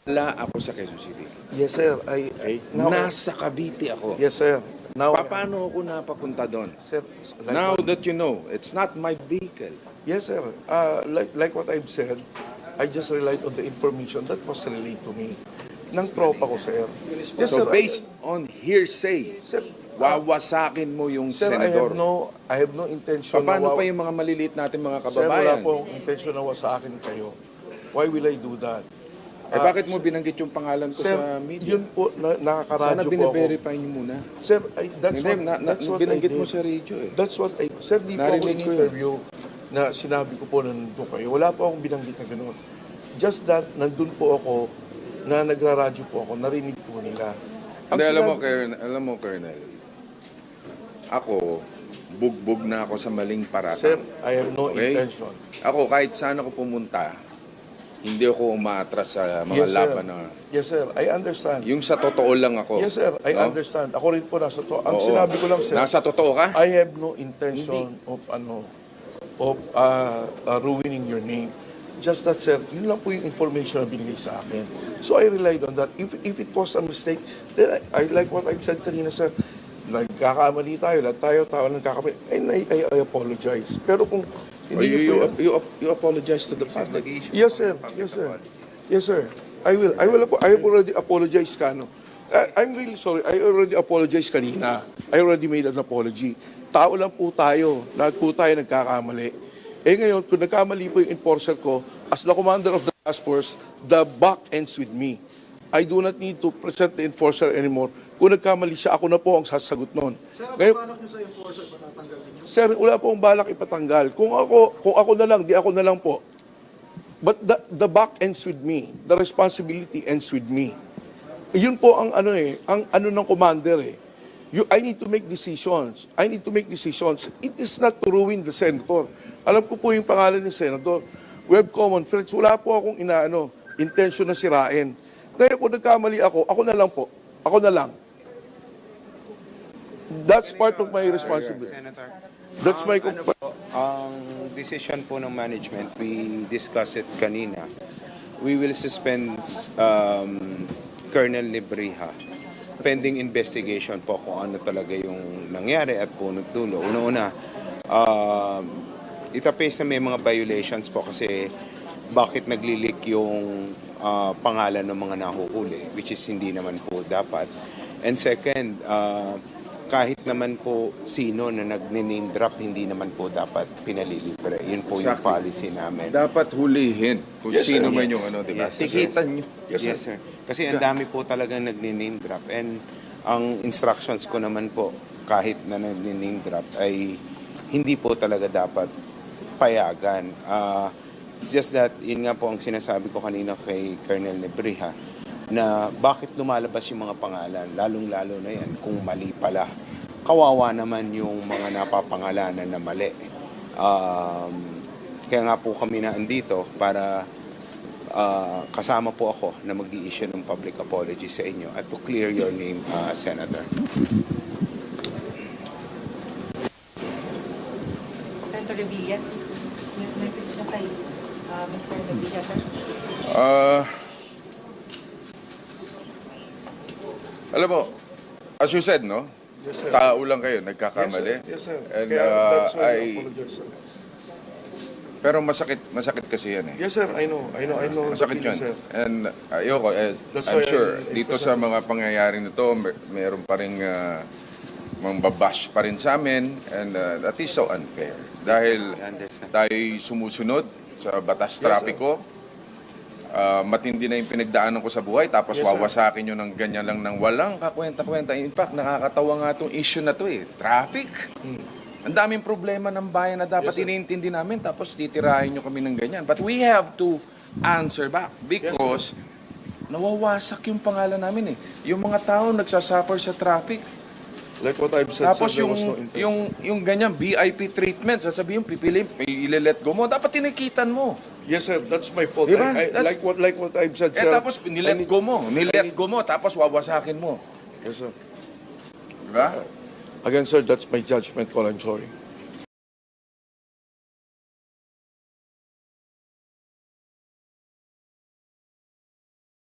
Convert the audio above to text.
Wala ako sa Quezon City. Yes, sir. Okay? Now, Nasa Cavite ako. yes, sir. Now, Paano ako napapunta doon? sir, like Now what, that you know, it's not my vehicle. yes, sir. Like what I've said, I just relied on the information that was relayed to me ng tropa ko, sir. Yes, So sir. based on hearsay, Sir, wawasakin mo yung sir, senador. I have no intention Paano pa yung mga maliliit natin mga Sir, wala kababayan? po intention na sa akin kayo. Why will I do that? Bakit mo binanggit yung pangalan ko Sir, sa media? yun po, Sana nakakaradyo po ako. bine-verify niyo muna. Sir, that's Hindi, what I binanggit did. mo sa radio eh. That's what I... Sir, di po ako Narinig ko yun. in-interview na sinabi ko po na nandun kayo. Wala po akong binanggit na gano'n. Just that, nandun po ako, na nagraradyo po ako, narinig po nila. Hindi, alam mo, Colonel, ako, bugbog na ako sa maling Sir, paratang. I have no Okay? intention. Ako, kahit saan ako pumunta, hindi ako umaatras sa mga Yes, sir. laban na... Yes, sir. I understand. Yung sa totoo lang ako. Yes, sir. I No? understand. Ako rin po nasa to. Ang Oo. sinabi ko lang, sir, Nasa totoo ka? I have no intention of ruining your name. Just that, sir, yun lang po yung information na binigay sa akin. So I relied on that. If it was a mistake, then I like what I've said kanina, sir. Nagkakamali tayo, lahat tayo, tao nagkakamali. And I apologize. Pero kung Or hindi niyo po you apologize to the public. yes, sir. Yes, sir. Yes, sir. I will. I have already apologized, Kano. I'm really sorry. I already apologized kanina. I already made an apology. Tao lang po tayo. Lahat po tayo nagkakamali. Eh ngayon, kung nagkamali po yung enforcer ko, as the commander of the task force, the buck ends with me. I do not need to present the enforcer anymore. Kung nagkamali siya, ako na po ang sasagot noon. Ngayon, sir, wala po akong balak ipatanggal. Kung ako na lang, di ako na lang po. But the buck ends with me. The responsibility ends with me. Yun po ang ang ng commander eh. I need to make decisions. I need to make decisions. It is not to ruin the senator. Alam ko po yung pangalan ni senator. We have common friends. Wala po akong intention na sirain. Kaya kung nagkamali ako na lang po. Ako na lang. That's part of my responsibility. Senator, That's my ang decision po ng management, we discussed it kanina. We will suspend Colonel Libriha pending investigation po kung ano talaga yung nangyari at punot dulo. Una-una, itapes na may mga violations po kasi bakit naglilik yung pangalan ng mga nahuhuli, which is hindi naman po dapat. And second, kahit naman po sino na nag-name drop, hindi naman po dapat pinalilibre. Yun po yung Exactly. policy namin. Dapat hulihin kung Yes, sino sir. man Yes. yung ano, diba? Yes, Tikitan nyo. Yes, Yes, sir. Kasi ang dami po talagang nag-name drop. And ang instructions ko naman po, kahit na nag-name drop, ay hindi po talaga dapat payagan. It's just that, yun nga po ang sinasabi ko kanina kay Colonel Nebriha, na bakit lumalabas yung mga pangalan, lalong-lalo na yan, kung mali pala. Kawawa naman yung mga napapangalanan na mali. Kaya nga po kami na andito para kasama po ako na mag-i-issue ng public apology sa inyo at to clear your name, Senator. Senator Revilla, may message na kay Mr. Revilla, sir. Alam mo, as you said, no? Yes, sir. Tao lang kayo, nagkakamali. Yes, sir. And Kaya that's why I I... apologize, sir. Pero masakit kasi yan eh. Yes, sir. I know the Masakit feeling, yun. sir. And ayoko, That's I'm why sure, I dito sa mga pangyayari na to, mayroon pa rin mambabash pa rin sa amin. And that is so unfair. Dahil I understand. tayo'y sumusunod sa batas Yes, sir. trapiko. Matindi na yung pinagdaanan ko sa buhay, tapos Yes, sir. wawasakin nyo ng ganyan lang ng walang kakwenta-kwenta. In fact, nakakatawa nga itong issue na to eh. Traffic. Ang daming problema ng bayan na dapat Yes, sir. iniintindi namin, tapos titirahin nyo kami ng ganyan. But we have to answer back because nawawasak yung pangalan namin eh. Yung mga tao nagsasuffer sa traffic. Like what I've said, Tapos sir, there was no intention. yung ganyan, VIP treatment, sasabihin, pipili, ile-let go mo. Dapat tinikitan mo. Yes, sir. That's my fault. Diba? Like what I've said, Eh sir. tapos nilet go mo, tapos wawasakin mo. Yes, sir. Diba? Again, sir, that's my judgment call. I'm sorry.